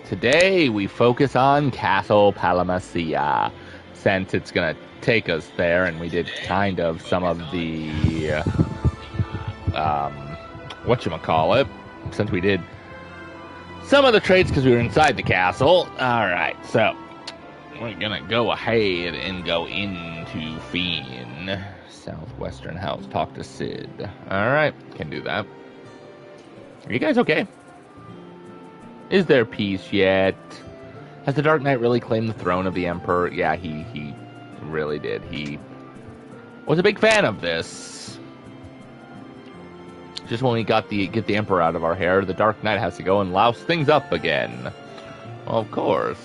Today we focus on Castle Palamecia, since it's gonna take us there, and we did kind of some of the whatchamacallit, since we did some of the trades because we were inside the castle. Alright, so we're gonna go ahead and go into Fiend. Southwestern House, talk to Sid. Alright, can do that. Are you guys okay? Is there peace yet? Has the Dark Knight really claimed the throne of the Emperor? Yeah, he really did. He was a big fan of this. Just when we get the Emperor out of our hair, the Dark Knight has to go and louse things up again. Well, of course.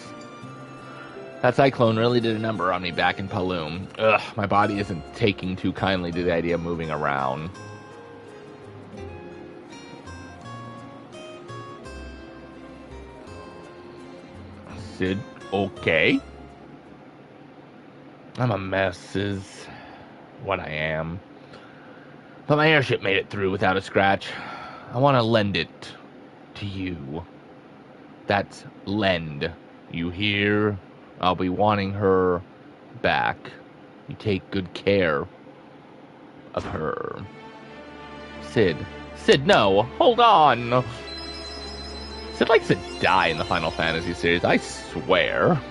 That cyclone really did a number on me back in Paloom. Ugh, my body isn't taking too kindly to the idea of moving around. Sid, okay. I'm a mess, is what I am. But my airship made it through without a scratch. I want to lend it to you. That's lend. You hear? I'll be wanting her back. You take good care of her. Sid, no, hold on. Sid likes to die in the Final Fantasy series, I swear.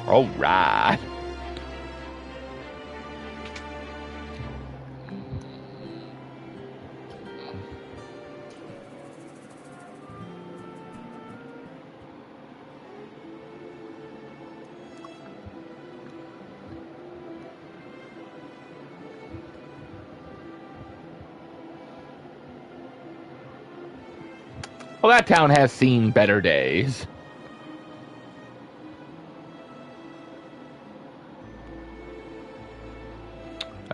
Alright. Well, that town has seen better days.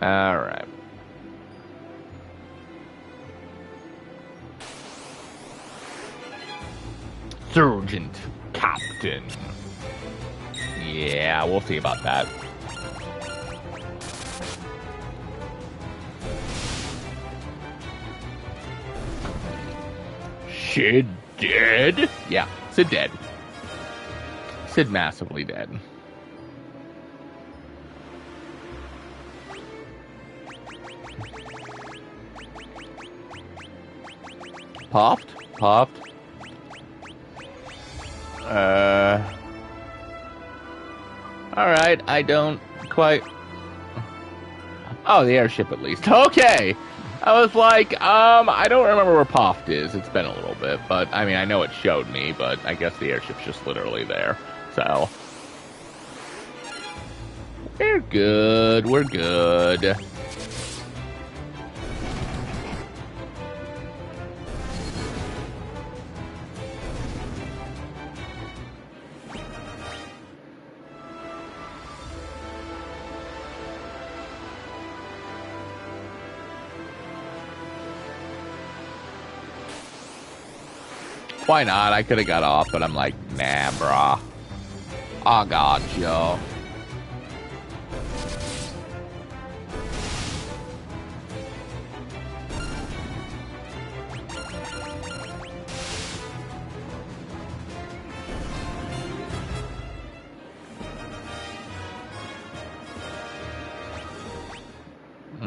Alright. Sergeant Captain. Yeah, we'll see about that. Sid dead? Yeah, Sid dead. Sid massively dead. Popped? Alright, I don't quite... Oh, the airship at least. Okay! I was like, I don't remember where Poft is. It's been a little bit, but, I mean, I know it showed me, but I guess the airship's just literally there. So... We're good. Why not? I could have got off, but I'm like, nah, brah. I got you.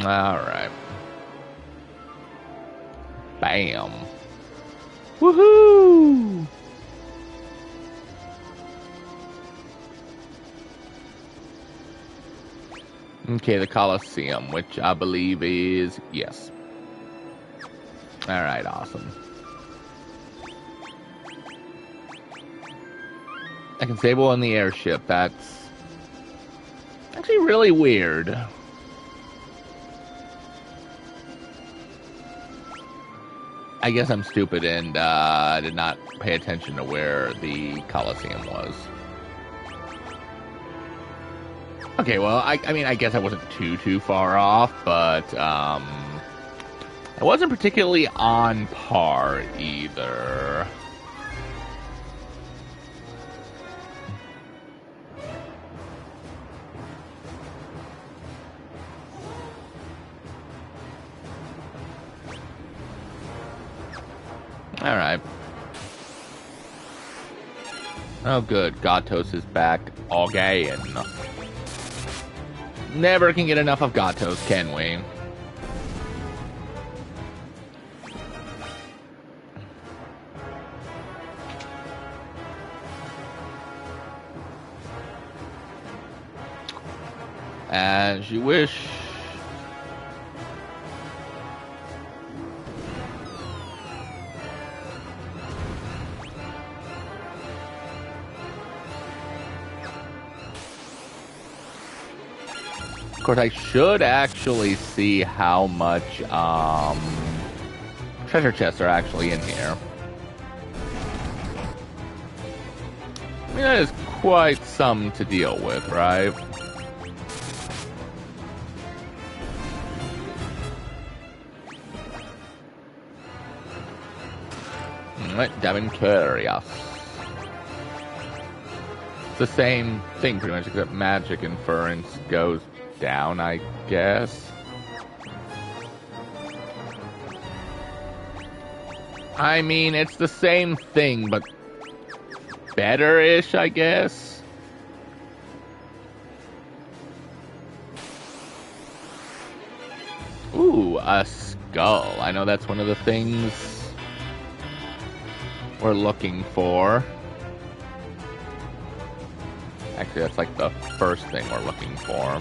Alright. Bam. Woohoo! Okay, the Colosseum, which I believe is... Yes. Alright, awesome. I can stable on the airship. That's actually really weird. I guess I'm stupid and did not pay attention to where the Colosseum was. Okay, well, I mean, I guess I wasn't too far off, but I wasn't particularly on par either. Alright. Oh, good. Gatos is back again. Never can get enough of Gatos, can we? As you wish. Of course, I should actually see how much treasure chests are actually in here. I mean, that is quite some to deal with, right? Damn curious. It's the same thing pretty much, except magic inference goes down, I guess. I mean, it's the same thing, but better-ish, I guess. Ooh, a skull. I know that's one of the things we're looking for. Actually, that's like the first thing we're looking for.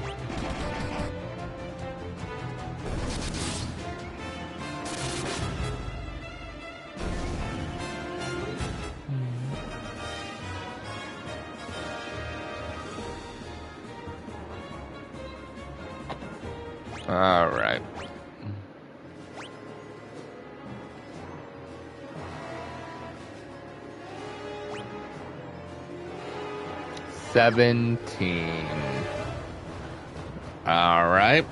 All right. $17. All right.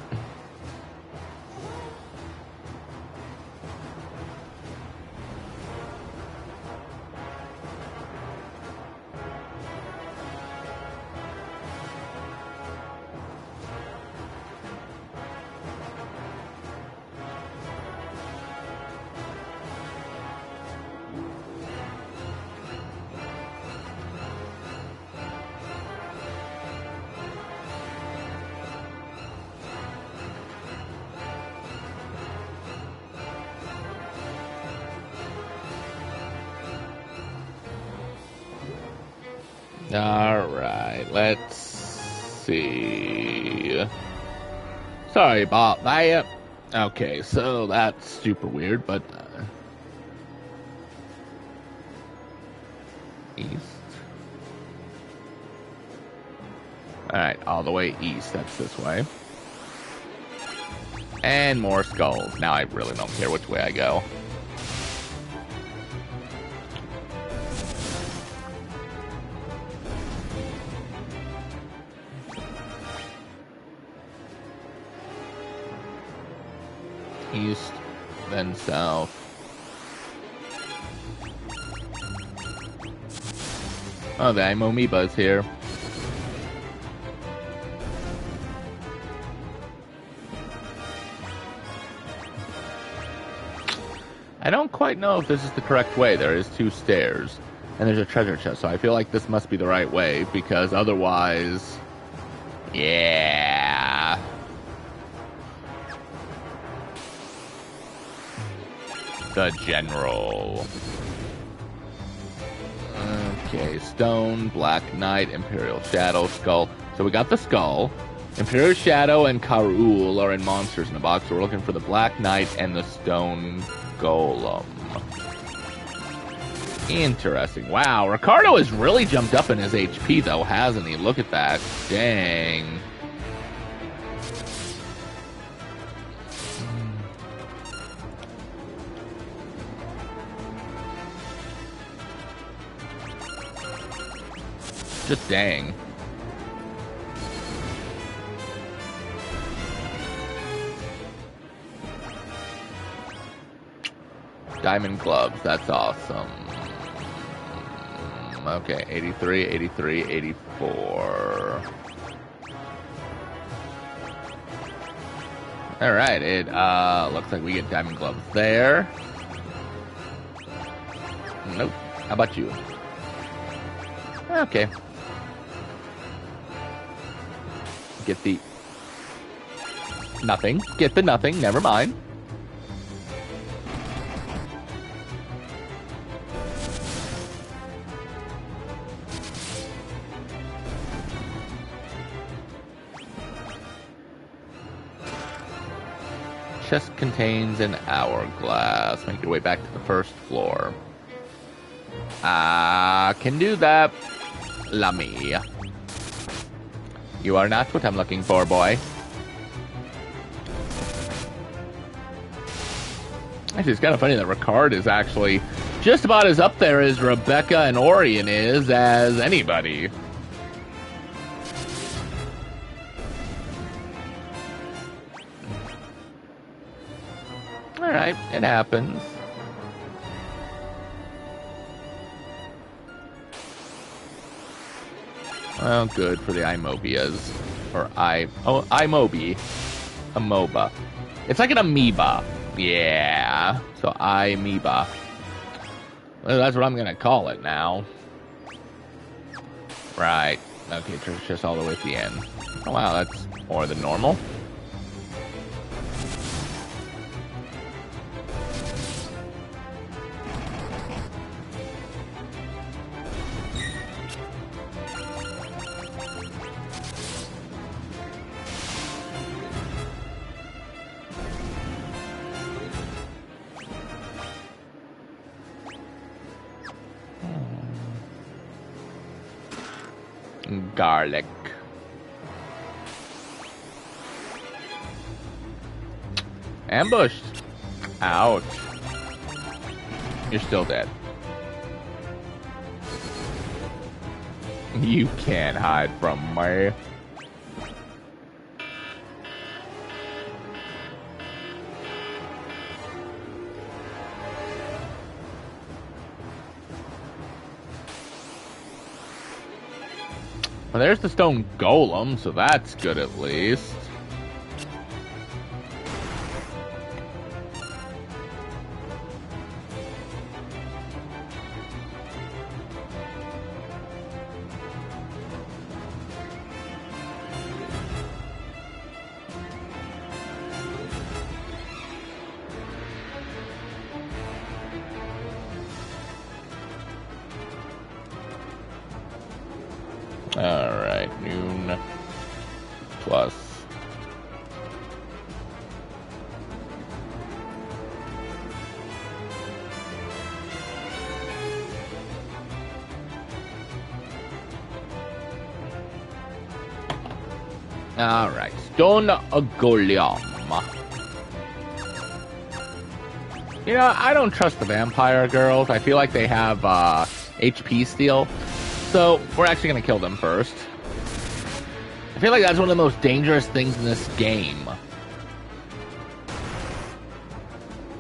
Alright, let's see. Sorry about that. Okay, so that's super weird, but east. Alright, all the way east, that's this way. And more skulls. Now I really don't care which way I go. East, then south. Oh, the amoeba's here. I don't quite know if this is the correct way. There is 2 stairs, and there's a treasure chest, so I feel like this must be the right way, because otherwise... Yeah... The general. Okay, stone, black knight, imperial shadow, skull. So we got the skull. Imperial shadow and Karul are in monsters in a box, so we're looking for the black knight and the stone golem. Interesting. Wow, Ricardo has really jumped up in his HP though, hasn't he? Look at that. Dang. Just dang. Diamond gloves, that's awesome. Okay, 83, 83, 84. Alright, it looks like we get diamond gloves there. Nope. How about you? Okay. Get the... Nothing. Get the nothing. Never mind. Chest contains an hourglass. Make your way back to the first floor. Can do that. Lummy. You are not what I'm looking for, boy. Actually, it's kind of funny that Ricard is actually just about as up there as Rebecca and Orion is as anybody. Alright, it happens. Well, good for the Imobias. Or Imobi. Amoeba. It's like an amoeba. Yeah. So Amoeba. Well, that's what I'm gonna call it now. Right. Okay, it's just all the way at the end. Oh, wow, that's more than normal. Garlic. Ambushed. Ouch. You're still dead. You can't hide from me. Well, there's the stone golem, so that's good at least. Alright, noon plus. Alright, stone golem. You know, I don't trust the vampire girls. I feel like they have HP steal. So, we're actually going to kill them first. I feel like that's one of the most dangerous things in this game.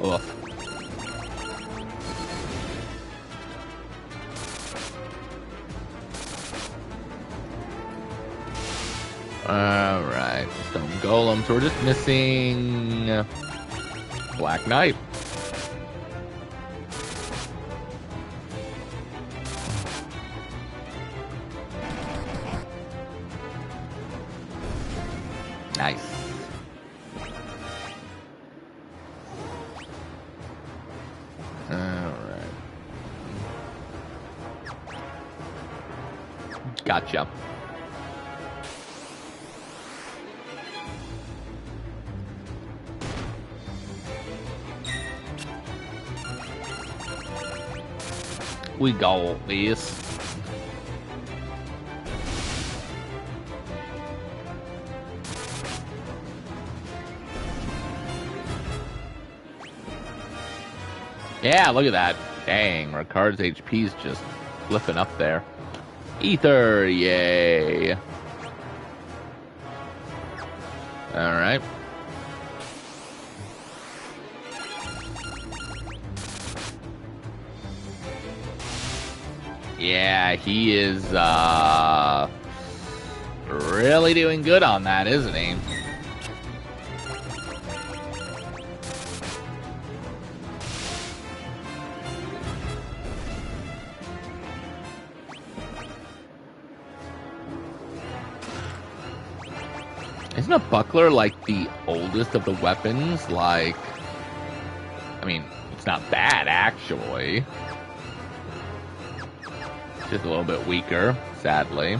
Ugh. Alright, stone golem. So we're just missing Black Knight. Nice. Alright. Gotcha. We got this. Yeah, look at that. Dang, Ricard's HP's just flipping up there. Ether, yay. Alright. Yeah, he is, really doing good on that, isn't he? Isn't a buckler like the oldest of the weapons? Like, I mean, it's not bad actually. It's just a little bit weaker, sadly.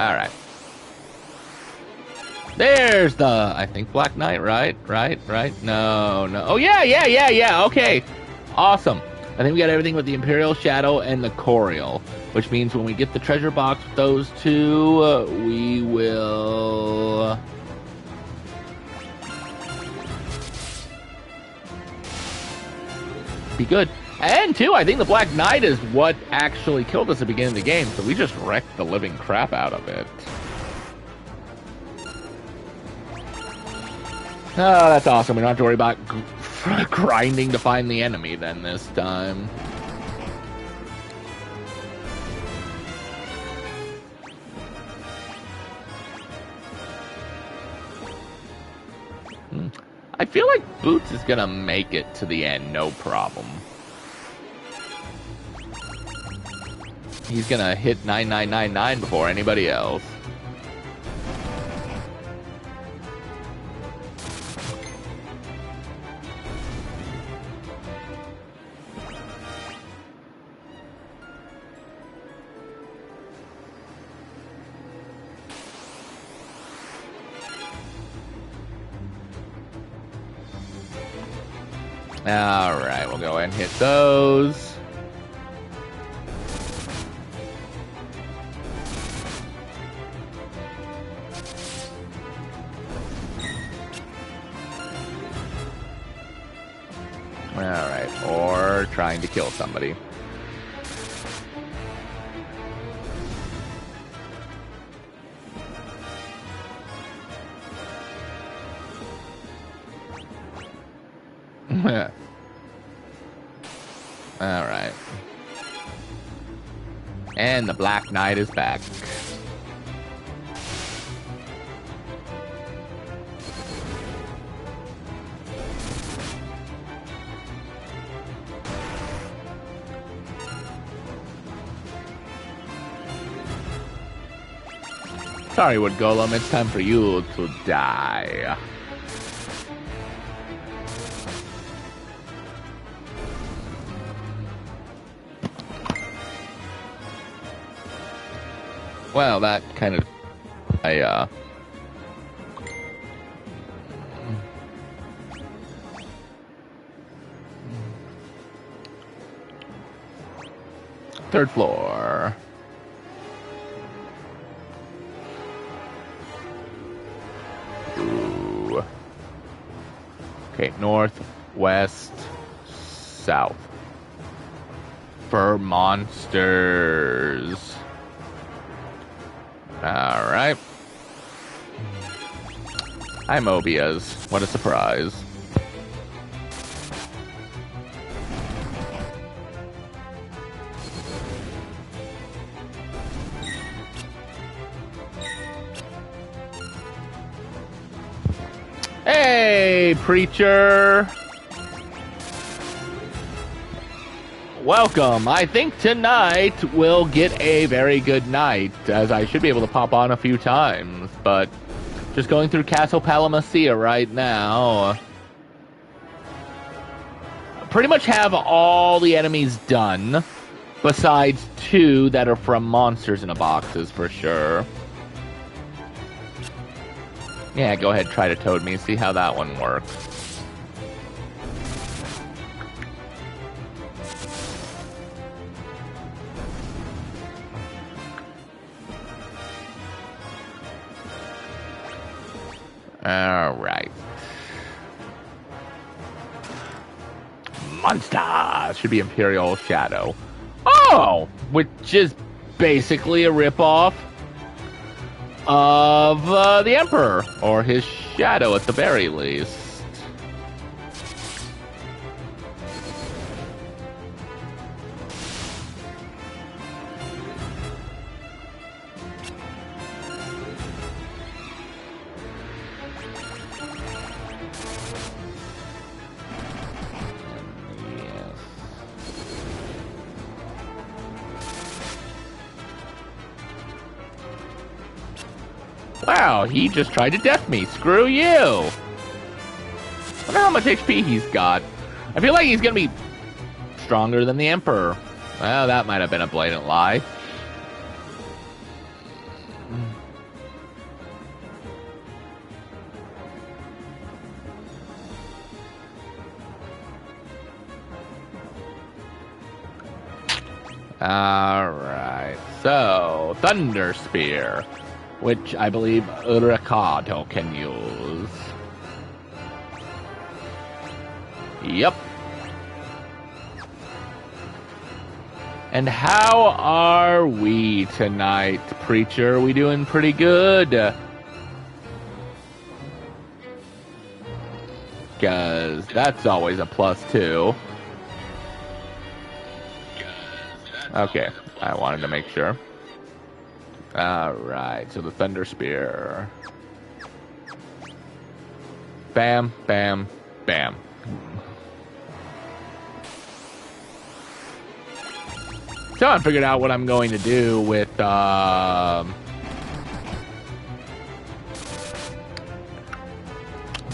Alright. There's the, I think, Black Knight, right? Right? No. Oh, yeah. Okay. Awesome. I think we got everything with the Imperial Shadow and the Coriol, which means when we get the treasure box with those two, we will... be good. And, too, I think the Black Knight is what actually killed us at the beginning of the game, so we just wrecked the living crap out of it. Oh, that's awesome. We don't have to worry about grinding to find the enemy then this time. I feel like Boots is gonna make it to the end, no problem. He's gonna hit 9999 before anybody else. Alright, we'll go ahead and hit those. Alright, or trying to kill somebody. Alright. And the Black Knight is back. Sorry, Wood Golem, it's time for you to die. Well, that kind of... Third floor. Ooh. Okay, north, west, south. For monsters. Alright. Hi, Mobias. What a surprise. Hey, preacher. Welcome. I think tonight we'll get a very good night, as I should be able to pop on a few times, but just going through Castle Palamecia right now. Pretty much have all the enemies done, besides 2 that are from monsters in a boxes for sure. Yeah, go ahead, try to toad me, see how that one works. Alright. Monster! Should be Imperial Shadow. Oh! Which is basically a ripoff of the Emperor, or his shadow at the very least. Wow, he just tried to death me. Screw you. I wonder how much HP he's got. I feel like he's gonna be stronger than the Emperor. Well, that might have been a blatant lie. Alright, so Thunder Spear, which I believe Ricardo can use. Yep. And how are we tonight, Preacher? We doing pretty good? Because that's always a plus too. Okay, I wanted to make sure. Alright, so the Thunder Spear. Bam, bam, bam. So I figured out what I'm going to do with the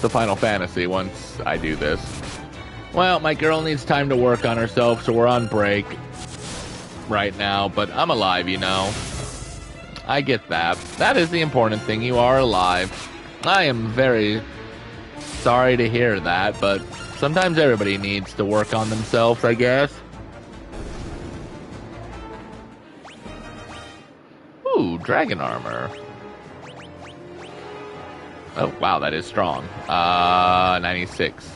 Final Fantasy once I do this. Well, my girl needs time to work on herself, so we're on break right now, but I'm alive, you know. I get that. That is the important thing. You are alive. I am very sorry to hear that, but sometimes everybody needs to work on themselves, I guess. Ooh, dragon armor. Oh, wow, that is strong. 96.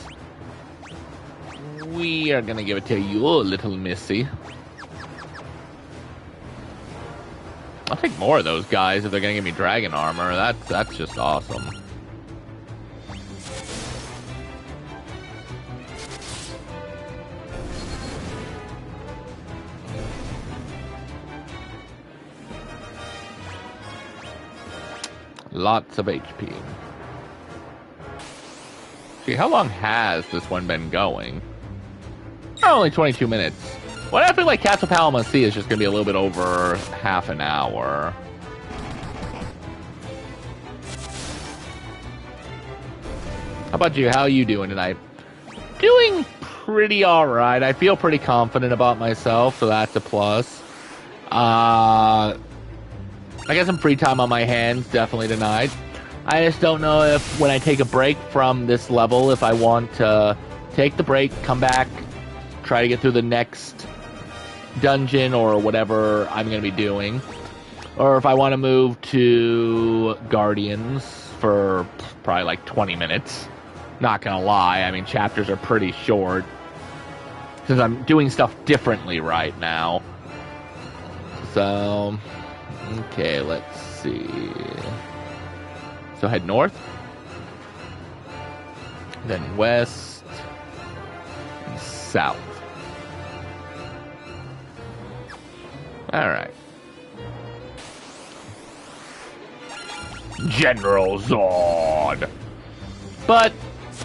We are gonna give it to you, little missy. I'll take more of those guys if they're gonna give me dragon armor. That's just awesome. Lots of HP. See, how long has this one been going? Oh, only 22 minutes. Well, I feel like Castle Palamecia is just going to be a little bit over half an hour. How about you? How are you doing tonight? Doing pretty alright. I feel pretty confident about myself, so that's a plus. I got some free time on my hands, definitely tonight. I just don't know if when I take a break from this level, if I want to take the break, come back, try to get through the next dungeon or whatever I'm going to be doing. Or if I want to move to Guardians for probably like 20 minutes. Not going to lie, I mean, chapters are pretty short. Since I'm doing stuff differently right now. So, okay, let's see. So head north. Then west. And south. Alright. General Zod. But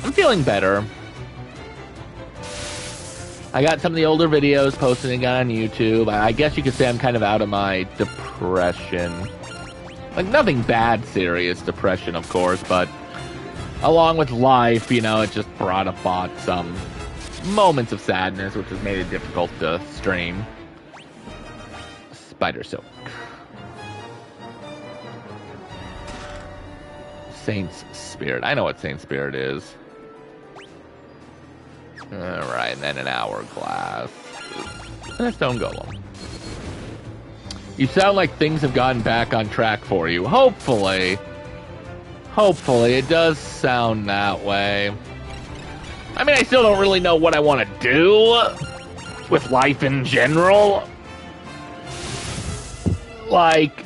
I'm feeling better. I got some of the older videos posted and got on YouTube. I guess you could say I'm kind of out of my depression. Like, nothing bad, serious depression, of course, but along with life, you know, it just brought about some moments of sadness, which has made it difficult to stream. Spider Silk. Saint's Spirit. I know what Saint's Spirit is. Alright, and then an hourglass. And a stone golem. You sound like things have gotten back on track for you. Hopefully. Hopefully. It does sound that way. I mean, I still don't really know what I want to do with life in general. Like,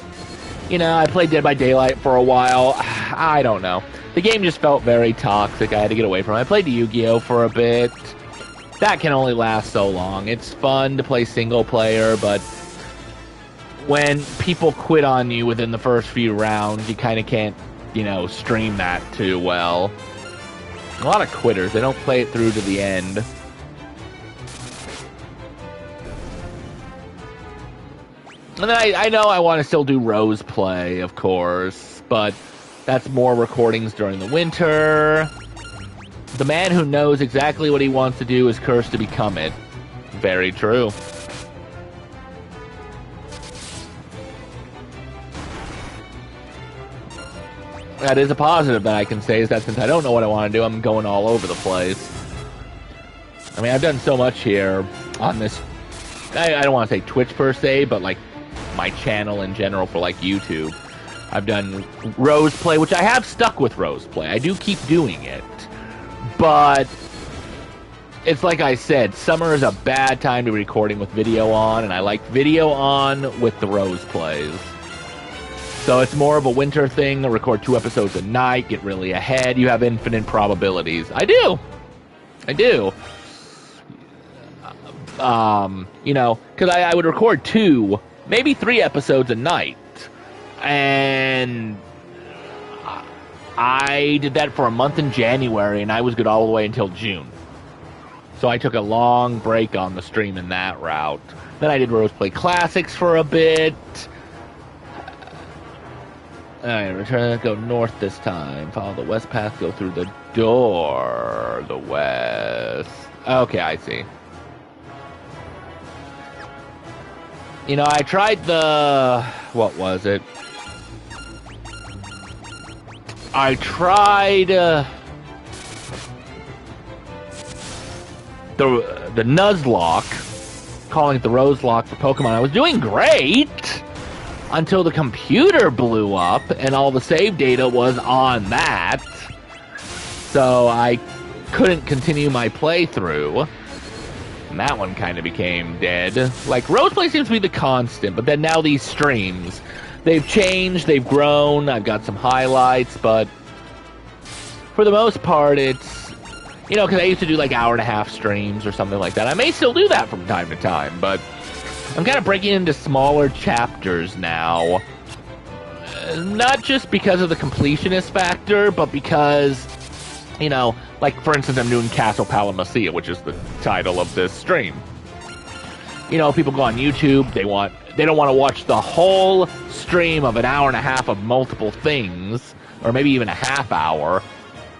you know, I played Dead by Daylight for a while. I don't know. The game just felt very toxic. I had to get away from it. I played Yu-Gi-Oh! For a bit. That can only last so long. It's fun to play single player, but when people quit on you within the first few rounds, you kind of can't, you know, stream that too well. A lot of quitters. They don't play it through to the end. And then I know I want to still do Rose Play, of course, but that's more recordings during the winter. The man who knows exactly what he wants to do is cursed to become it. Very true. That is a positive that I can say, is that since I don't know what I want to do, I'm going all over the place. I mean, I've done so much here on this, I don't want to say Twitch per se, but like my channel in general for like YouTube. I've done Rose Play, which I have stuck with Rose Play. I do keep doing it. But it's like I said, summer is a bad time to be recording with video on, and I like video on with the Rose Plays. So it's more of a winter thing. I record 2 episodes a night, get really ahead. You have infinite probabilities. I do. You know, because I would record 2, maybe 3 episodes a night. And I did that for a month in January, and I was good all the way until June. So I took a long break on the stream in that route. Then I did Rose Play Classics for a bit. Alright, return, go north this time. Follow the west path, go through the door. The west. Okay, I see. You know, I tried the... What was it? I tried... the Nuzlocke, calling it the Roselock for Pokemon. I was doing great until the computer blew up and all the save data was on that. So I couldn't continue my playthrough. And that one kind of became dead. Like, Roseplay seems to be the constant, but then now these streams, they've changed, they've grown, I've got some highlights, but for the most part, it's, you know, because I used to do like 1.5-hour streams or something like that. I may still do that from time to time, but I'm kind of breaking into smaller chapters now. Not just because of the completionist factor, but because, you know, like, for instance, I'm doing Castle Palamecia, which is the title of this stream. You know, people go on YouTube, they don't want to watch the whole stream of 1.5 hours of multiple things, or maybe even a half hour,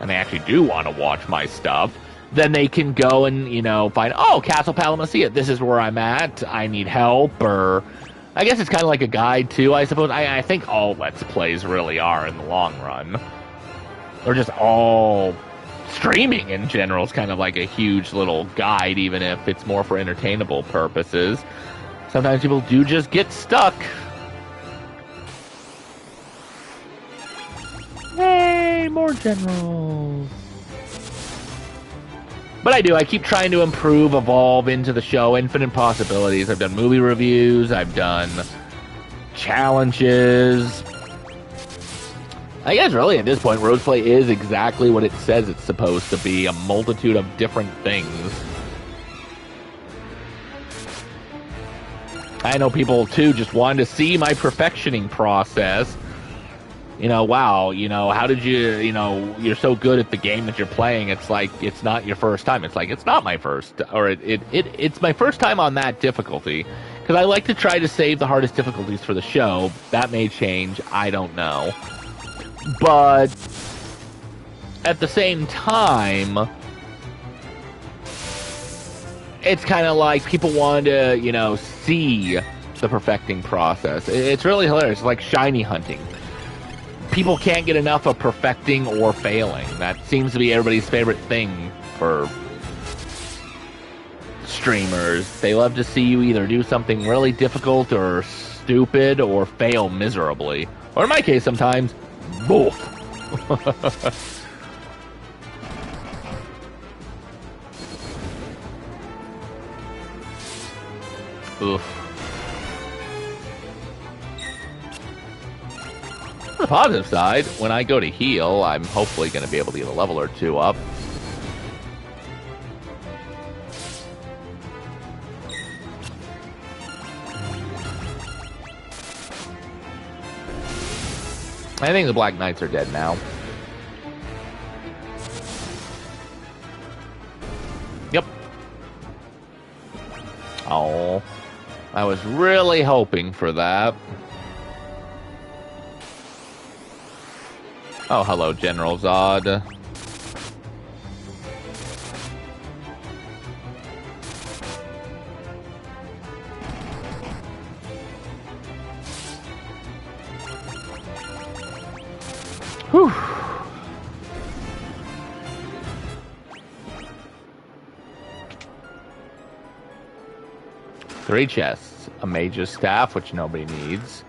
and they actually do want to watch my stuff. Then they can go and, you know, find, oh, Castle Palamecia, this is where I'm at, I need help, or I guess it's kind of like a guide, too, I suppose. I think all Let's Plays really are in the long run. Or just all streaming in general is kind of like a huge little guide, even if it's more for entertainable purposes. Sometimes people do just get stuck. Yay, more generals. But I keep trying to improve, evolve into the show, infinite possibilities. I've done movie reviews, I've done challenges. I guess really at this point, Roseplay is exactly what it says it's supposed to be, a multitude of different things. I know people, too, just wanted to see my perfectioning process. You know, wow, you know, how did you, you know, you're so good at the game that you're playing, it's like, it's not your first time. It's like, it's not my first, or it's my first time on that difficulty. Because I like to try to save the hardest difficulties for the show. That may change, I don't know. But at the same time, it's kind of like people want to, you know, see the perfecting process. It's really hilarious. It's like shiny hunting. People can't get enough of perfecting or failing. That seems to be everybody's favorite thing for streamers. They love to see you either do something really difficult or stupid or fail miserably. Or in my case, sometimes, both. Oof. On the positive side, when I go to heal, I'm hopefully going to be able to get a level or 2 up. I think the Black Knights are dead now. Yep. Oh. I was really hoping for that. Oh, hello, General Zod. Whew. Three chests. A mage's staff, which nobody needs.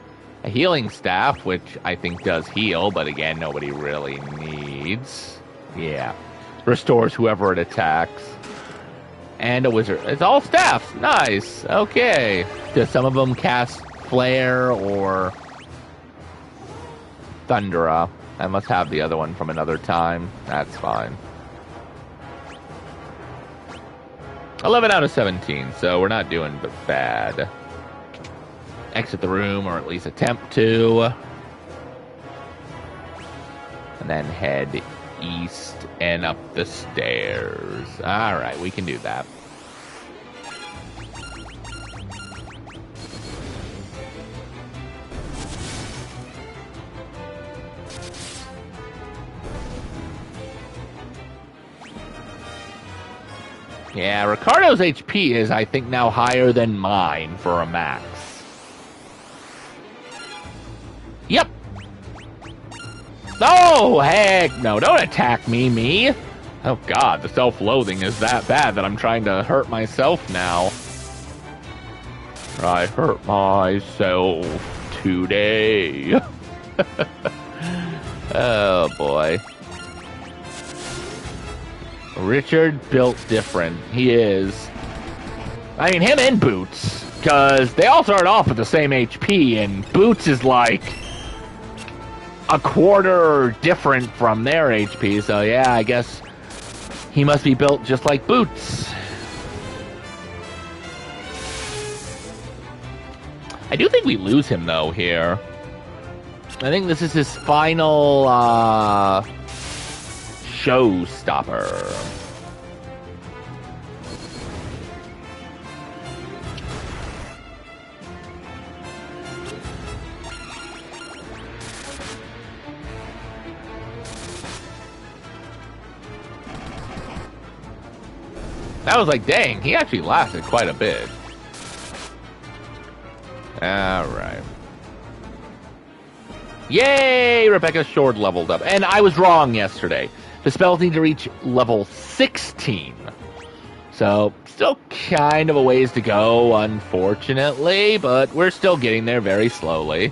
A healing staff, which I think does heal, but again, nobody really needs. Yeah. Restores whoever it attacks. And a wizard. It's all staffs. Nice. Okay. Does some of them cast Flare or Thundera? I must have the other one from another time. That's fine. 11 out of 17, so we're not doing bad. Exit the room, or at least attempt to. And then head east and up the stairs. Alright, we can do that. Yeah, Ricardo's HP is, I think, now higher than mine for a max. Yep. Oh, heck no. Don't attack me. Oh, God, the self-loathing is that bad that I'm trying to hurt myself now. I hurt myself today. Oh, boy. Richard built different. He is. I mean, him and Boots, because they all start off with the same HP, and Boots is like a quarter different from their HP, so yeah, I guess he must be built just like Boots. I do think we lose him, though, here. I think this is his final, showstopper. That was like, dang, he actually lasted quite a bit. Alright. Yay! Rebecca's sword leveled up. And I was wrong yesterday. The spells need to reach level 16. So, still kind of a ways to go, unfortunately, but we're still getting there very slowly.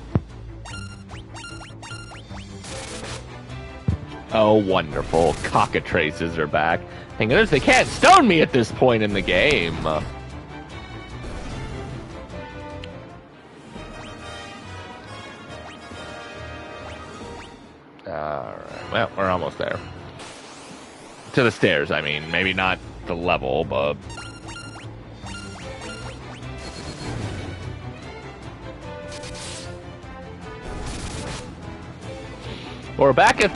Oh, wonderful. Cockatraces are back. Thank goodness they can't stone me at this point in the game. Alright, well, we're almost there. To the stairs, I mean. Maybe not the level, but...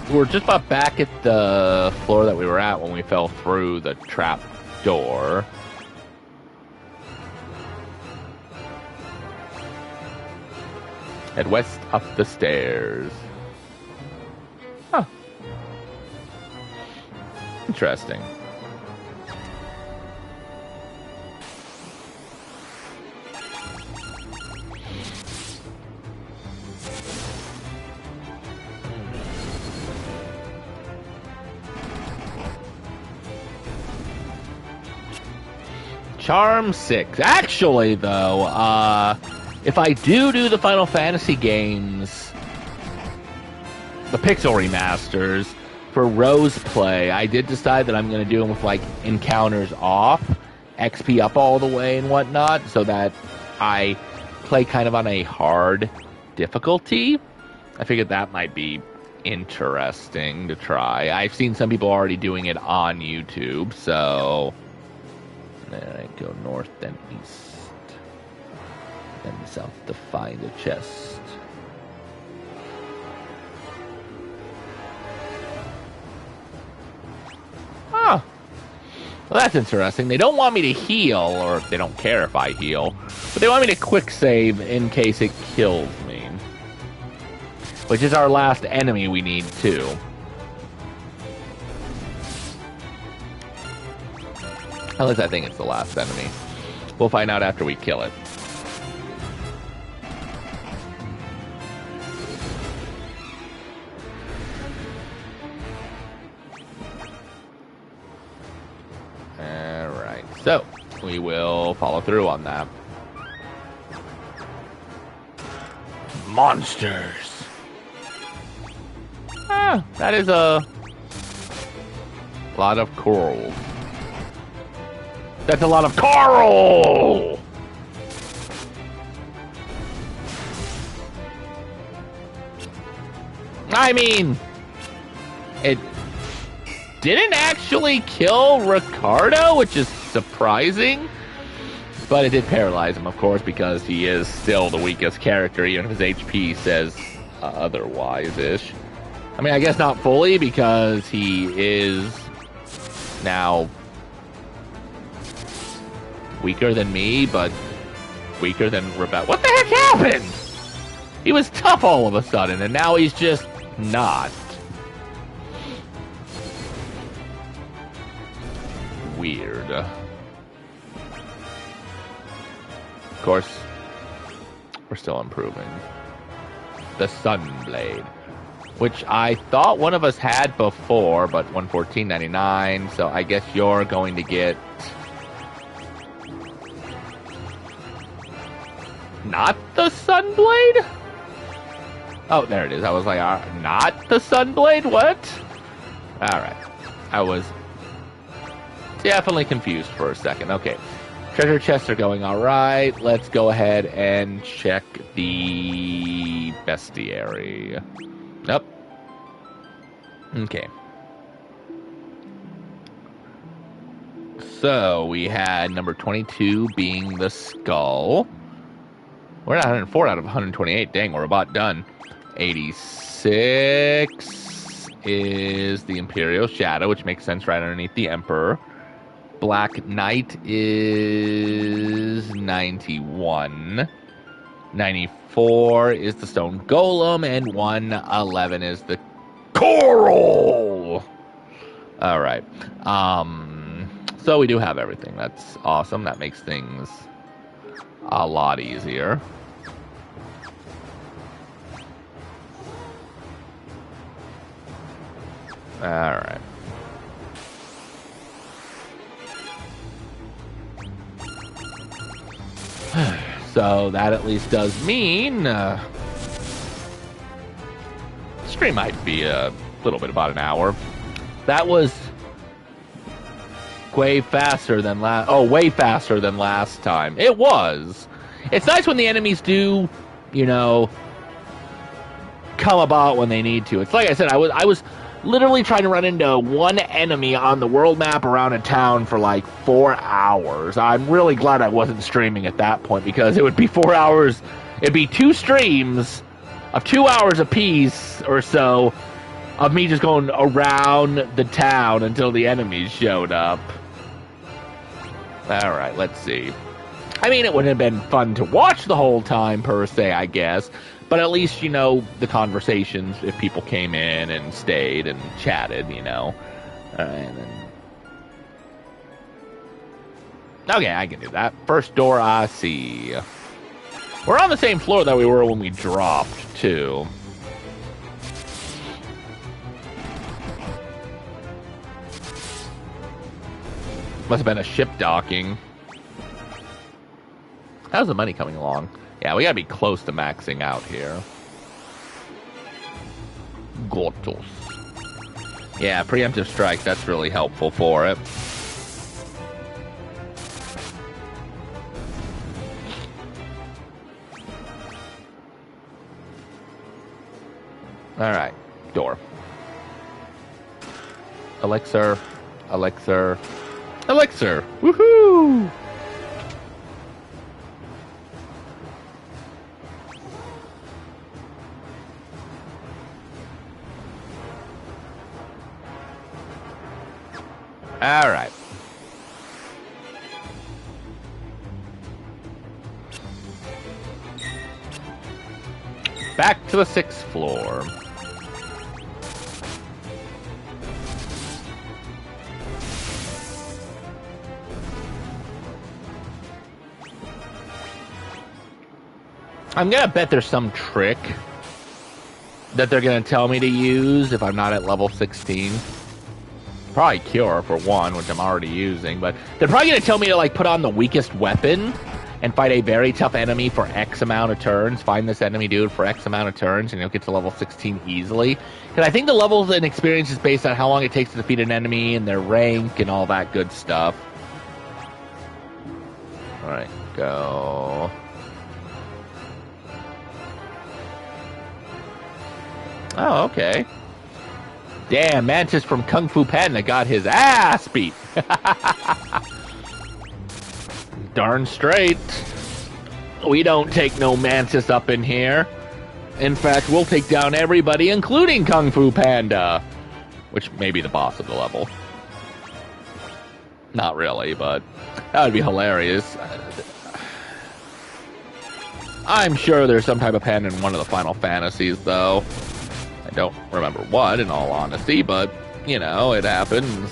We're just about back at the floor that we were at when we fell through the trap door. Head west up the stairs. Huh. Interesting. Charm 6. Actually, though, if I do the Final Fantasy games, the Pixel remasters, for Rose Play, I did decide that I'm going to do them with, like, encounters off, XP up all the way and whatnot, so that I play kind of on a hard difficulty. I figured that might be interesting to try. I've seen some people already doing it on YouTube, so... Then I go north, then east, then south to find a chest. Ah! Well, that's interesting. They don't want me to heal, or they don't care if I heal, but they want me to quick save in case it kills me. Which is our last enemy we need, too. At least I think it's the last enemy. We'll find out after we kill it. Alright, so we will follow through on that. Monsters! Ah, that is a lot of coral. That's a lot of coral! I mean, it didn't actually kill Ricardo, which is surprising. But it did paralyze him, of course, because he is still the weakest character, even if his HP says otherwise-ish. I mean, I guess not fully, because he is now weaker than me, but weaker than Rebecca. What the heck happened? He was tough all of a sudden, and now he's just not. Weird. Of course, we're still improving. The Sunblade, which I thought one of us had before, but 114.99, so I guess you're going to get not the Sunblade? Oh, there it is. I was like, not the Sunblade? What? Alright. I was definitely confused for a second. Okay. Treasure chests are going alright. Let's go ahead and check the bestiary. Nope. Okay. So, we had number 22 being the skull. We're at 104 out of 128. Dang, we're about done. 86 is the Imperial Shadow, which makes sense right underneath the Emperor. Black Knight is 91. 94 is the Stone Golem, and 111 is the Coral. All right. So we do have everything. That's awesome. That makes things a lot easier. All right. So that at least does mean stream might be a little bit about an hour. That was way faster than way faster than last time. It was. It's nice when the enemies do, you know, come about when they need to. It's like I said, I was literally trying to run into one enemy on the world map around a town for like 4 hours. I'm really glad I wasn't streaming at that point, because it would be 4 hours. It'd be 2 streams of 2 hours apiece or so of me just going around the town until the enemies showed up. All right, let's see. I mean, it wouldn't have been fun to watch the whole time, per se, I guess. But at least, you know, the conversations, if people came in and stayed and chatted, you know. And then... Okay, I can do that. First door I see. We're on the same floor that we were when we dropped, too. Must have been a ship docking. How's the money coming along? Yeah, we gotta be close to maxing out here. Gotos. Yeah, preemptive strike, that's really helpful for it. Alright, door. Elixir, elixir, elixir! Woohoo! Alright. back to the 6th floor. I'm gonna bet there's some trick that they're gonna tell me to use if I'm not at level 16. Probably Cure for one, which I'm already using, but they're probably gonna tell me to like put on the weakest weapon and fight a very tough enemy for X amount of turns. Find this enemy dude for X amount of turns, and you'll get to level 16 easily. Because I think the levels and experience is based on how long it takes to defeat an enemy and their rank and all that good stuff. All right, go. Oh, okay. Damn, Mantis from Kung Fu Panda got his ass beat. Darn straight. We don't take no Mantis up in here. In fact, we'll take down everybody, including Kung Fu Panda. Which may be the boss of the level. Not really, but that would be hilarious. I'm sure there's some type of panda in one of the Final Fantasies, though. I don't remember what, in all honesty, but, you know, it happens.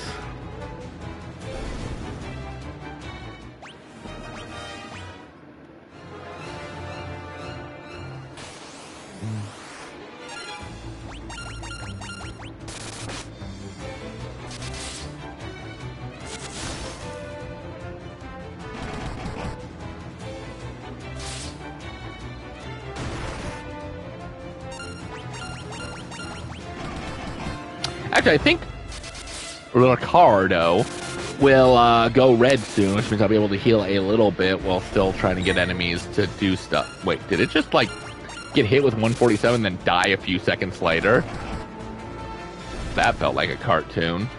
Actually, I think Ricardo will go red soon, which means I'll be able to heal a little bit while still trying to get enemies to do stuff. Wait, did it just, like, get hit with 147 then die a few seconds later? That felt like a cartoon.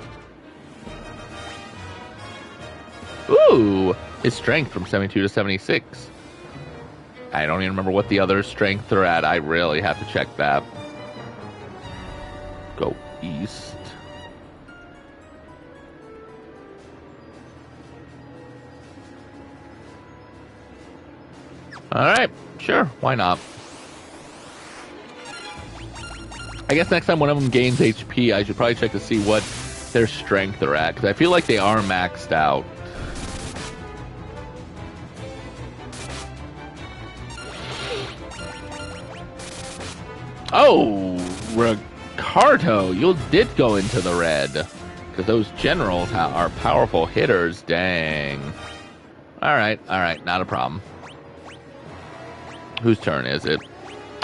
Ooh! His strength from 72 to 76. I don't even remember what the other strengths are at. I really have to check that. Go east. Alright, sure, why not? I guess next time one of them gains HP, I should probably check to see what their strength are at, because I feel like they are maxed out. Oh, Ricardo, you did go into the red. Because those generals are powerful hitters, dang. Alright, not a problem. Whose turn is it?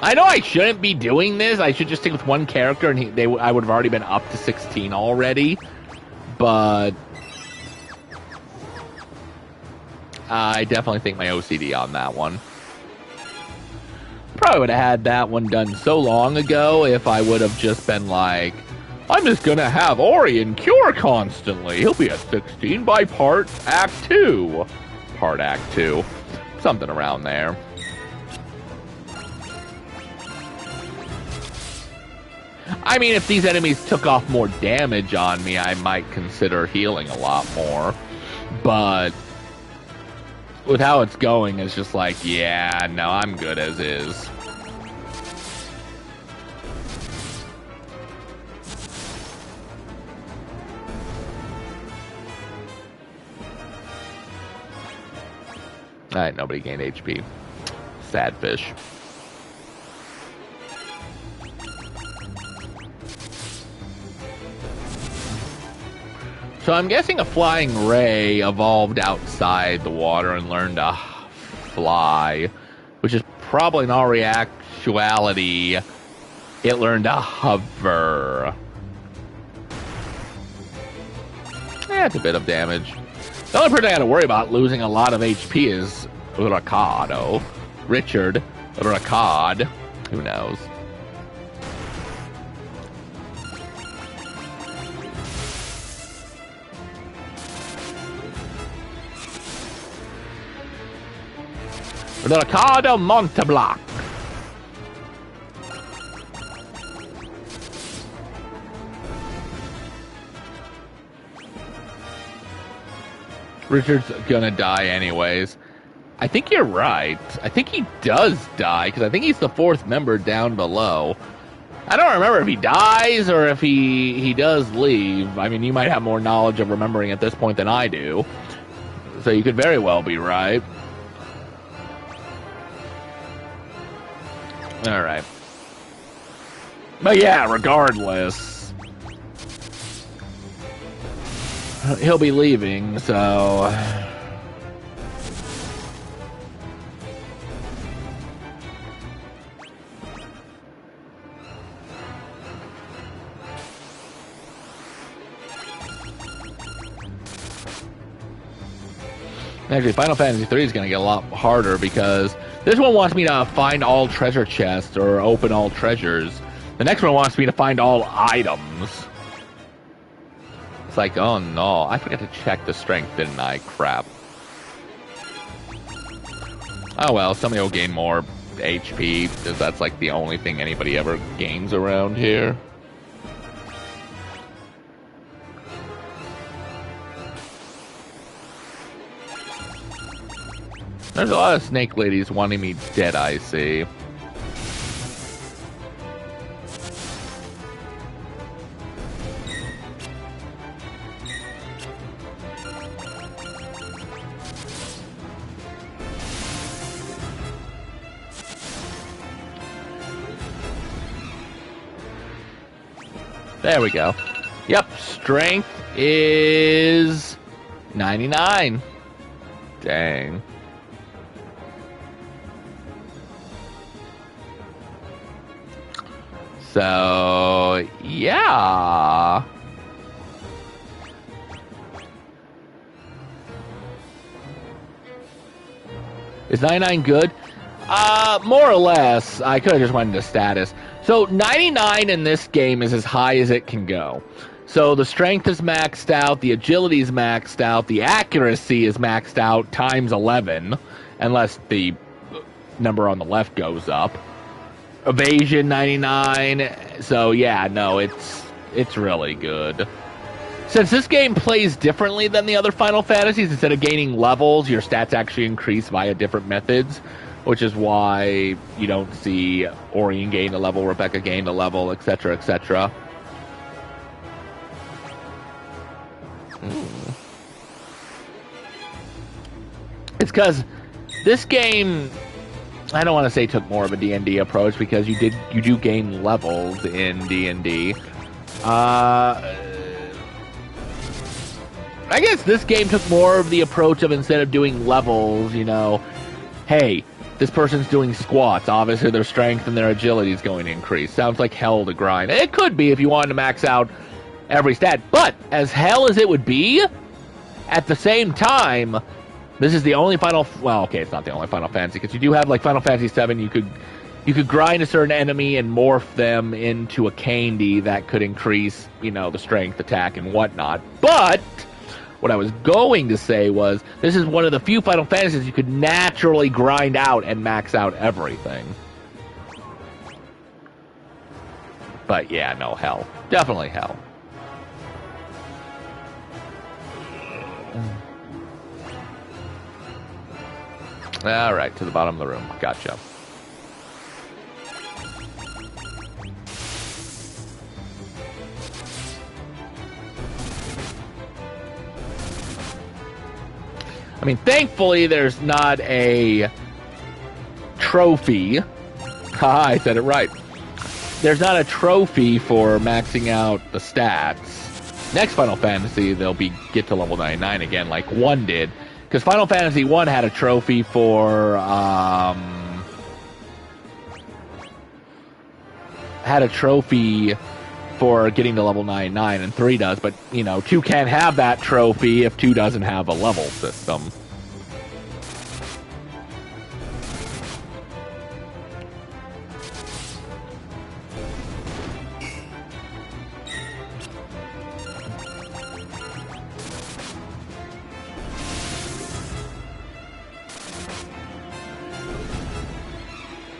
I know I shouldn't be doing this. I should just stick with one character, and I would have already been up to 16 already. But I definitely think my OCD on that one. Probably would have had that one done so long ago if I would have just been like, I'm just gonna have Ori and Cure constantly. He'll be at 16 by Act 2. Act 2. Something around there. I mean, if these enemies took off more damage on me, I might consider healing a lot more. But with how it's going, it's just like, yeah, no, I'm good as is. Alright, nobody gained HP. Sad fish. So I'm guessing a flying ray evolved outside the water and learned to fly, which is probably in all actuality, it learned to hover. Yeah, it's a bit of damage. The only person I gotta worry about losing a lot of HP is Ricardo. Richard Ricard. Who knows? Ricardo Monteblanc. Richard's gonna die anyways. I think you're right. I think he does die, because I think he's the fourth member down below. I don't remember if he dies or if he does leave. I mean, you might have more knowledge of remembering at this point than I do. So you could very well be right. Alright. But yeah, regardless, he'll be leaving, so... Actually, Final Fantasy III is going to get a lot harder because this one wants me to find all treasure chests or open all treasures. The next one wants me to find all items. It's like, oh no, I forgot to check the strength, didn't I? Crap. Oh well, somebody will gain more HP because that's like the only thing anybody ever gains around here. There's a lot of snake ladies wanting me dead, I see. There we go. Yep, strength is 99. Dang. So, yeah. Is 99 good? More or less. I could have just went into status. So, 99 in this game is as high as it can go. So, the strength is maxed out, the agility is maxed out, the accuracy is maxed out times 11, unless the number on the left goes up. Evasion 99. So yeah, no, it's really good. Since this game plays differently than the other Final Fantasies, instead of gaining levels, your stats actually increase via different methods, which is why you don't see Orion gain a level, Rebecca gain a level, etc., etc. It's because this game, I don't want to say took more of a D&D approach because you do gain levels in D&D. I guess this game took more of the approach of instead of doing levels, you know, hey, this person's doing squats. Obviously, their strength and their agility is going to increase. Sounds like hell to grind. It could be if you wanted to max out every stat, but as hell as it would be, at the same time, this is the only well, okay, it's not the only Final Fantasy, because you do have, like, Final Fantasy VII, you could grind a certain enemy and morph them into a candy that could increase, you know, the strength, attack, and whatnot. But what I was going to say was, this is one of the few Final Fantasies you could naturally grind out and max out everything. But yeah, no, hell. Definitely hell. Alright, to the bottom of the room. Gotcha. I mean, thankfully, there's not a trophy. Haha, I said it right. There's not a trophy for maxing out the stats. Next Final Fantasy, they'll get to level 99 again, like 1 did. Because Final Fantasy 1 had a trophy for, getting to level 99, and 3 does, but, you know, 2 can't have that trophy if 2 doesn't have a level system.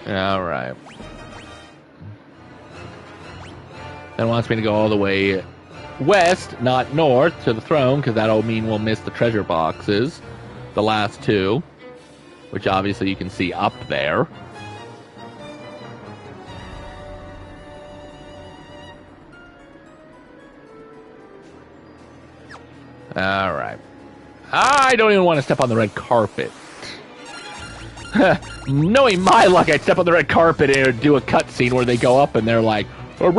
Alright. Then wants me to go all the way west, not north, to the throne, because that'll mean we'll miss the treasure boxes. The last 2. which obviously you can see up there. Alright. I don't even want to step on the red carpet. Knowing my luck, I'd step on the red carpet and do a cutscene where they go up and they're like, gonna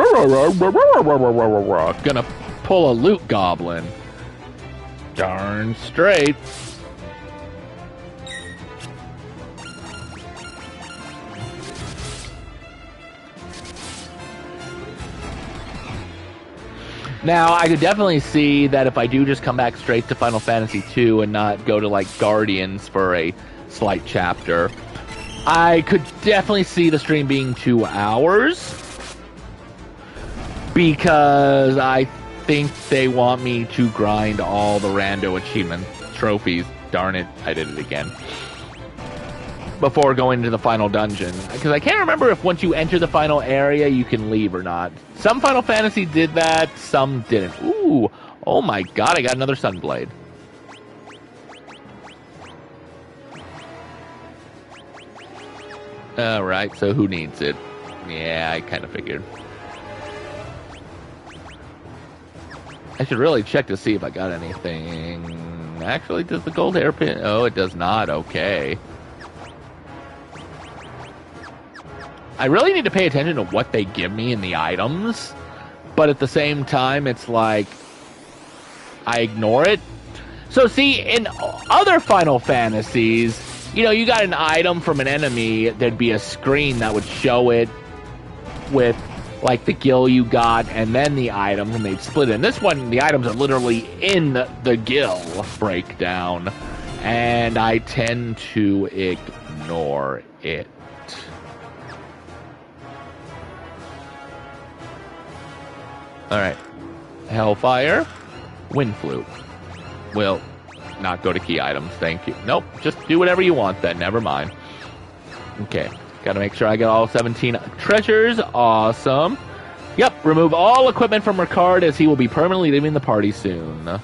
pull a loot goblin. Darn straight. Now, I could definitely see that if I do just come back straight to Final Fantasy II and not go to, like, Guardians for a slight chapter, I could definitely see the stream being 2 hours, because I think they want me to grind all the rando achievement trophies. Darn it, I did it again. Before going to the final dungeon. Because I can't remember if once you enter the final area, you can leave or not. Some Final Fantasy did that, some didn't. Ooh, oh my god, I got another Sunblade. Alright, so who needs it? Yeah, I kind of figured. I should really check to see if I got anything. Actually, does the gold hairpin? Oh, it does not. Okay. I really need to pay attention to what they give me in the items, but at the same time, it's like, I ignore it. So see, in other Final Fantasies, you know, you got an item from an enemy, there'd be a screen that would show it with, like, the gil you got, and then the items, and they'd split it. In this one, the items are literally in the gil breakdown, and I tend to ignore it. Alright. Hellfire. Wind Flute. Will not go to key items, thank you. Nope, just do whatever you want then, never mind. Okay, gotta make sure I get all 17 treasures. Awesome. Yep, remove all equipment from Ricard as he will be permanently leaving the party soon.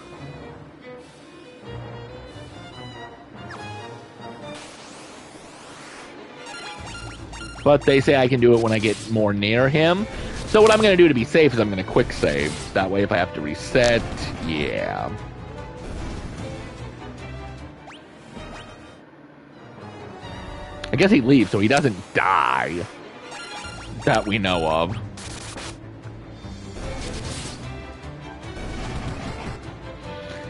But they say I can do it when I get more near him. So what I'm going to do to be safe is I'm going to quick save. That way if I have to reset, yeah. I guess he leaves so he doesn't die. That we know of.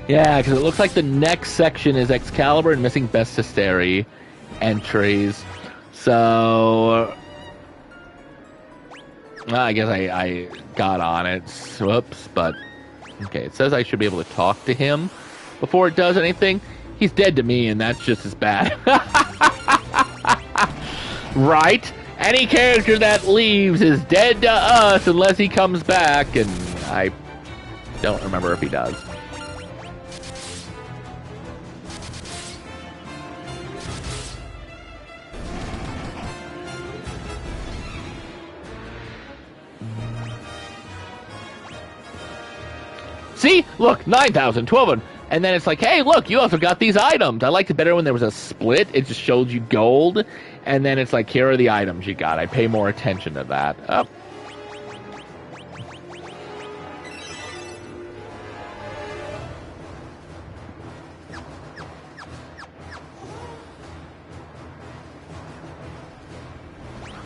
Yeah, because it looks like the next section is Excalibur and missing Best History entries. So... I guess I got on it. Whoops, but... Okay, it says I should be able to talk to him before it does anything. He's dead to me, and that's just as bad. Right? Any character that leaves is dead to us unless he comes back, and I don't remember if he does. See? Look, 9,000, 12,000. And then it's like, hey, look, you also got these items. I liked it better when there was a split. It just showed you gold. And then it's like, here are the items you got. I pay more attention to that. Oh.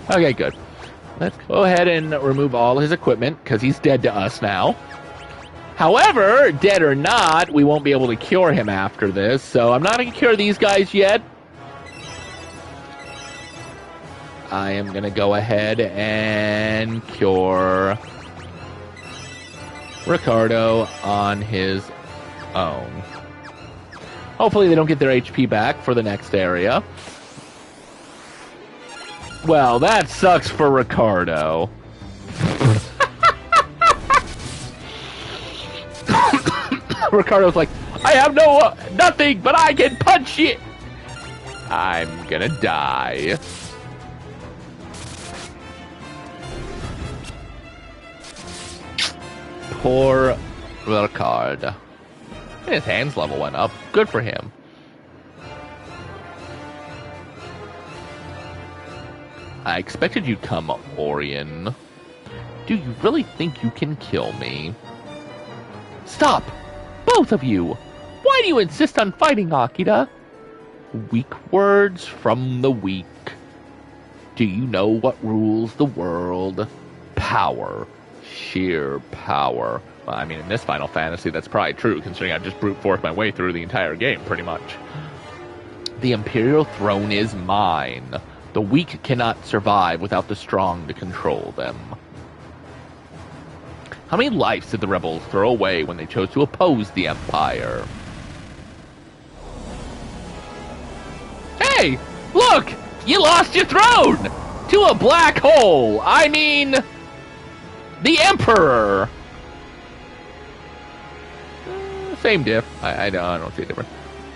Okay, good. Let's go ahead and remove all his equipment, because he's dead to us now. However, dead or not, we won't be able to cure him after this, so I'm not going to cure these guys yet. I am going to go ahead and cure Ricardo on his own. Hopefully they don't get their HP back for the next area. Well, that sucks for Ricardo. Ricardo's like, I have nothing, but I can punch you. I'm gonna die. Poor Ricardo. And his hands level went up. Good for him. I expected you'd come, Orion. Do you really think you can kill me? Stop! Both of you! Why do you insist on fighting, Akira? Weak words from the weak. Do you know what rules the world? Power. Sheer power. Well, I mean, in this Final Fantasy, that's probably true, considering I've just brute forced my way through the entire game, pretty much. The Imperial throne is mine. The weak cannot survive without the strong to control them. How many lives did the rebels throw away when they chose to oppose the Empire? Hey! Look! You lost your throne! To a black hole! I mean... the Emperor! Same diff. I don't see a difference.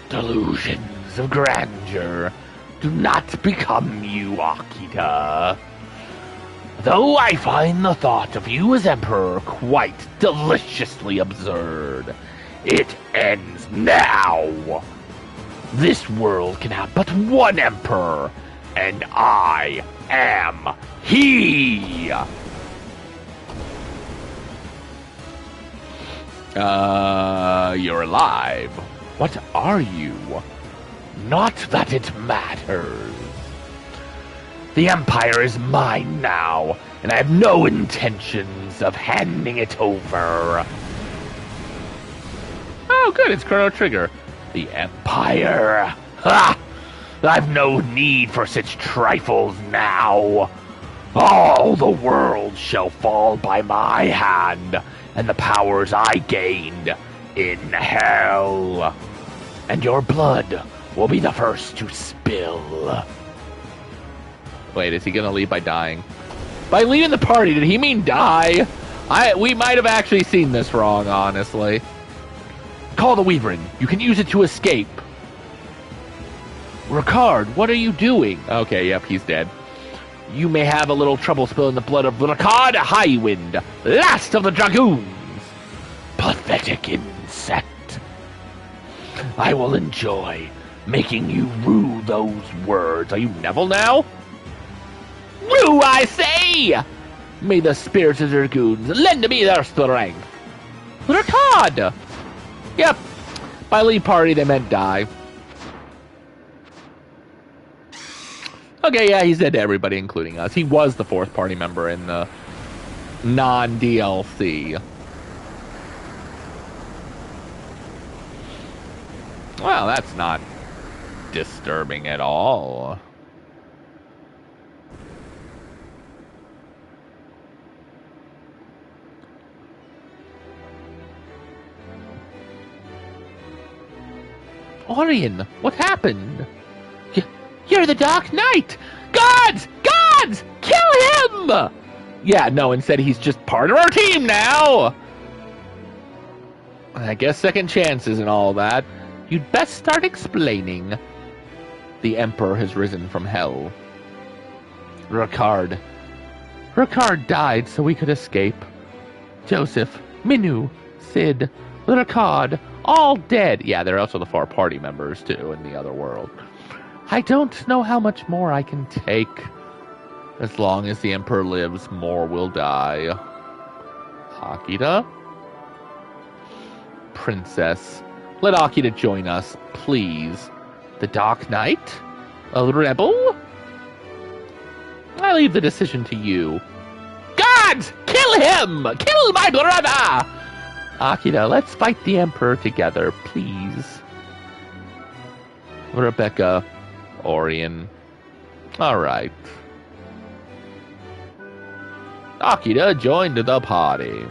Delusions of grandeur do not become you, Akita. Though I find the thought of you as Emperor quite deliciously absurd, it ends now. This world can have but one Emperor, and I am he. You're alive. What are you? Not that it matters. The Empire is mine now, and I have no intentions of handing it over. Oh, good, it's Chrono Trigger. The Empire? Ha! I've no need for such trifles now. All the world shall fall by my hand, and the powers I gained in hell. And your blood will be the first to spill. Wait, is he gonna leave by dying? By leaving the party, did he mean die? We might have actually seen this wrong, honestly. Call the Weaverin. You can use it to escape. Ricard, what are you doing? Okay, yep, he's dead. You may have a little trouble spilling the blood of Ricard Highwind, last of the Dragoons. Pathetic insect. I will enjoy making you rue those words. Are you Neville now? Rue, I say! May the spirits of Dragoons lend me their strength. Ricard! Yep, by leave party they meant die. Okay, yeah, he's dead to everybody, including us. He was the fourth party member in the non-DLC. Well, that's not disturbing at all. Orion, what happened? You're the Dark Knight! Gods! Gods! Kill him! Yeah, no, instead he's just part of our team now! I guess second chances and all that. You'd best start explaining. The Emperor has risen from hell. Ricard. Ricard died so we could escape. Joseph, Minu, Sid, Ricard, all dead. Yeah, they're also the four party members, too, in the other world. I don't know how much more I can take. As long as the Emperor lives, more will die. Akita? Princess, let Akita join us, please. The Dark Knight? A rebel? I leave the decision to you. Gods! Kill him! Kill my brother! Akita, let's fight the Emperor together, please. Rebecca, Orion. Alright. Akita joined the party.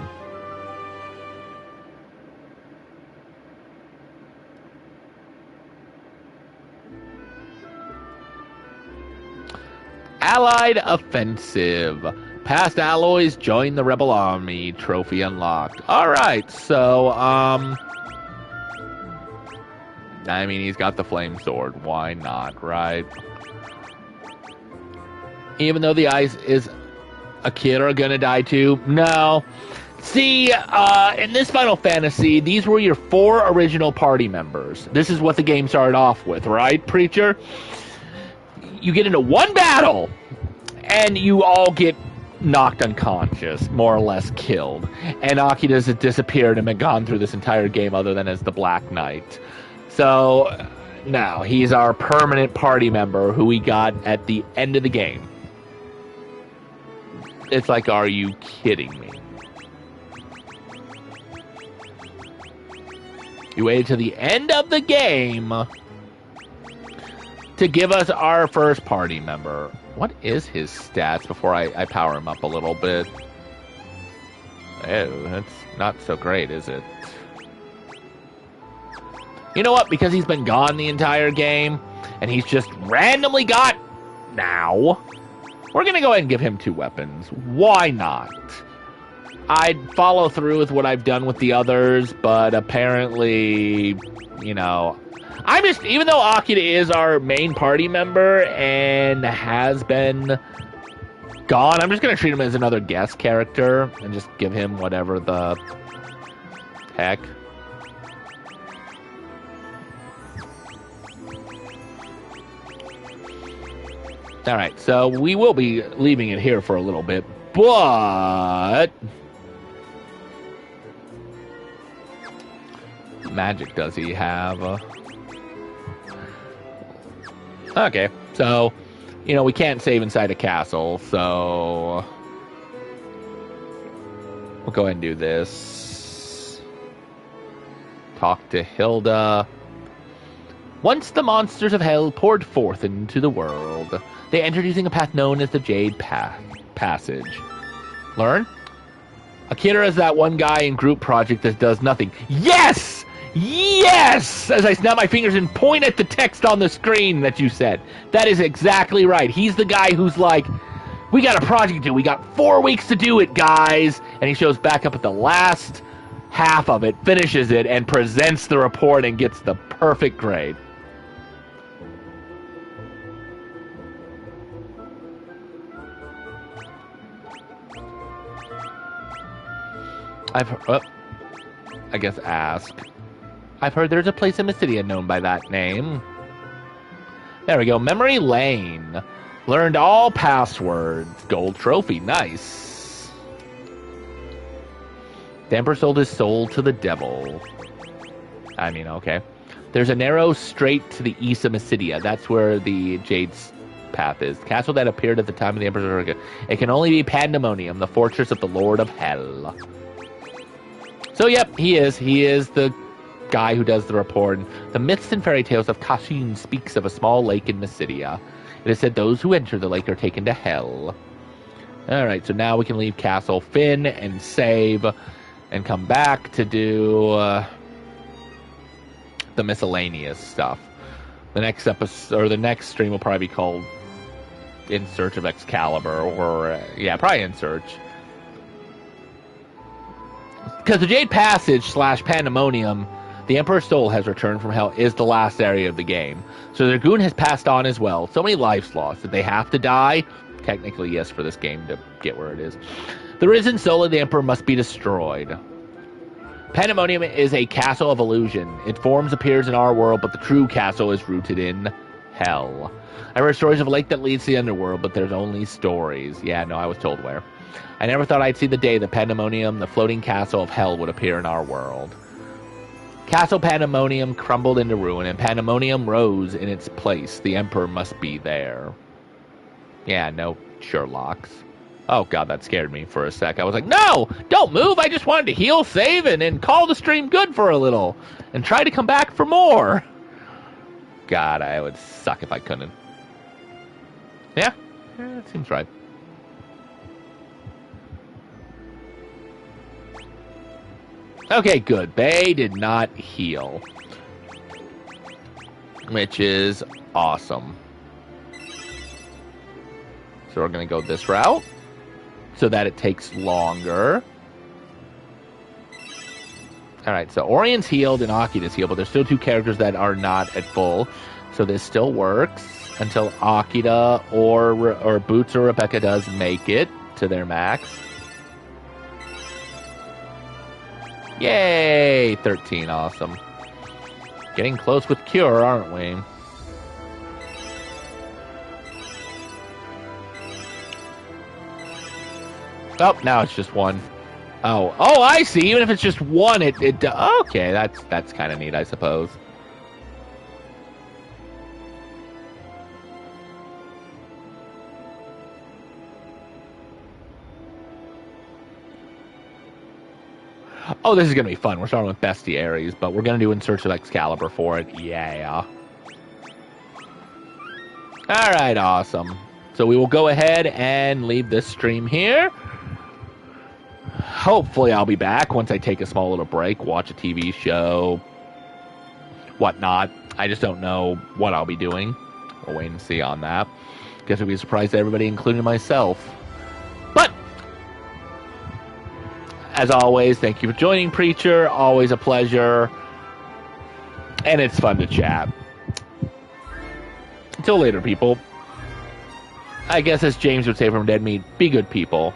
Allied offensive. Past alloys join the rebel army. Trophy unlocked. Alright, so, I mean, he's got the flame sword. Why not, right? Even though the ice is Akira gonna die too? No. See, in this Final Fantasy, these were your 4 original party members. This is what the game started off with, right, Preacher? You get into one battle, and you all get knocked unconscious, more or less killed. And Akita's disappeared and been gone through this entire game other than as the Black Knight. So, now, he's our permanent party member who we got at the end of the game. It's like, are you kidding me? You waited to the end of the game to give us our first party member. What is his stats before I power him up a little bit? Oh, that's not so great, is it? You know what? Because he's been gone the entire game, and he's just randomly got now, we're going to go ahead and give him 2 weapons. Why not? I'd follow through with what I've done with the others, but apparently, you know, even though Akita is our main party member and has been gone, I'm just going to treat him as another guest character and just give him whatever the heck. Alright, so we will be leaving it here for a little bit, but magic does he have? Okay, so, you know, we can't save inside a castle, so we'll go ahead and do this. Talk to Hilda. Once the monsters of hell poured forth into the world, they entered using a path known as the Jade Passage. Learn? Akira is that one guy in group project that does nothing. Yes! Yes! As I snap my fingers and point at the text on the screen that you said. That is exactly right. He's the guy who's like, we got a project to do. We got 4 weeks to do it, guys. And he shows back up at the last half of it, finishes it, and presents the report and gets the perfect grade. I guess ask. I've heard there's a place in Mysidia known by that name. There we go. Memory Lane. Learned all passwords. Gold trophy. Nice. The Emperor sold his soul to the devil. I mean, okay. There's a narrow straight to the east of Mysidia. That's where the Jade's path is. The castle that appeared at the time of the Emperor's reign. It can only be Pandemonium, the fortress of the Lord of Hell. So, yep, he is. He is the guy who does the report. The myths and fairy tales of Kashin speaks of a small lake in Mysidia. It is said those who enter the lake are taken to hell. Alright, so now we can leave Castle Finn and save and come back to do the miscellaneous stuff. The next episode, or the next stream will probably be called In Search of Excalibur, or, yeah, probably In Search. Because the Jade Passage / Pandemonium, the Emperor's soul has returned from hell, is the last area of the game. So the Dragoon has passed on as well. So many lives lost. Did they have to die? Technically, yes, for this game to get where it is. The risen soul of the Emperor must be destroyed. Pandemonium is a castle of illusion. Its forms appears in our world, but the true castle is rooted in hell. I heard stories of a lake that leads to the underworld, but there's only stories. Yeah, no, I was told where. I never thought I'd see the day that Pandemonium, the floating castle of hell, would appear in our world. Castle Pandemonium crumbled into ruin, and Pandemonium rose in its place. The Emperor must be there. Yeah, no Sherlocks. Oh, God, that scared me for a sec. I was like, no! Don't move! I just wanted to heal, save, and call the stream good for a little. And try to come back for more. God, I would suck if I couldn't. Yeah, that seems right. Okay, good. They did not heal. Which is awesome. So we're going to go this route. So that it takes longer. Alright, so Orion's healed and Akita's healed, but there's still 2 characters that are not at full. So this still works until Akita or Boots or Rebecca does make it to their max. Yay! 13, awesome. Getting close with Cure, aren't we? Oh, now it's just one. Oh, I see. Even if it's just one, okay, that's kind of neat, I suppose. Oh, this is going to be fun. We're starting with Bestiaries, but we're going to do In Search of Excalibur for it. Yeah. All right, awesome. So we will go ahead and leave this stream here. Hopefully I'll be back once I take a small little break, watch a TV show, whatnot. I just don't know what I'll be doing. We'll wait and see on that. Guess it'll be a surprise to everybody, including myself. But as always, thank you for joining, Preacher. Always a pleasure. And it's fun to chat. Until later, people. I guess as James would say from Dead Meat, be good people.